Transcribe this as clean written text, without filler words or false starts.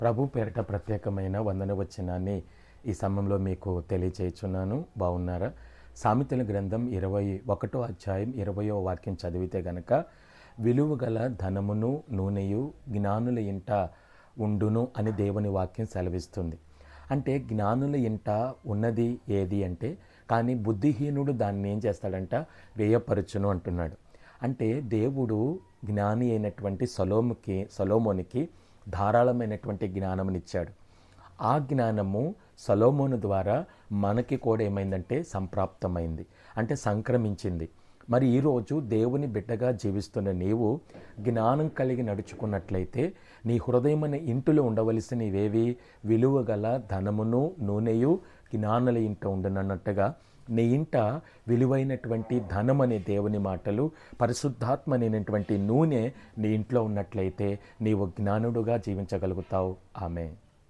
ప్రభు పేరిట ప్రత్యేకమైన వందనవచనాన్ని ఈ సమయంలో మీకు తెలియచేయుచున్నాను. బాగున్నారా? సామెతల గ్రంథం 21వ అధ్యాయం 20వ వాక్యం చదివితే గనక, విలువ గల ధనమును నూనెయు జ్ఞానుల ఇంట ఉండును అని దేవుని వాక్యం సెలవిస్తుంది. అంటే జ్ఞానుల ఇంట ఉన్నది ఏది అంటే, కానీ బుద్ధిహీనుడు దాన్ని ఏం చేస్తాడంట, వ్యయపరచును అంటున్నాడు. అంటే దేవుడు జ్ఞాని అయినటువంటి సొలొమోనికి ధారాళమైనటువంటి జ్ఞానమునిచ్చాడు. ఆ జ్ఞానము సొలొమోను ద్వారా మనకి కూడా ఏమైందంటే సంప్రాప్తమైంది, అంటే సంక్రమించింది. మరి ఈరోజు దేవుని బిడ్డగా జీవిస్తున్న నీవు జ్ఞానం కలిగి నడుచుకున్నట్లయితే నీ హృదయమైన ఇంటిలో ఉండవలసిన ఇవేవి? విలువ గల ధనమును నూనెయు జ్ఞానుల ఇంట ఉండునన్నట్టుగా నీ ఇంట విలువైనటువంటి ధనం అనే దేవుని మాటలు, పరిశుద్ధాత్మ అనేటువంటి నూనె నీ ఇంట్లో ఉన్నట్లయితే నీవు జ్ఞానుడుగా జీవించగలుగుతావు. ఆమేన్.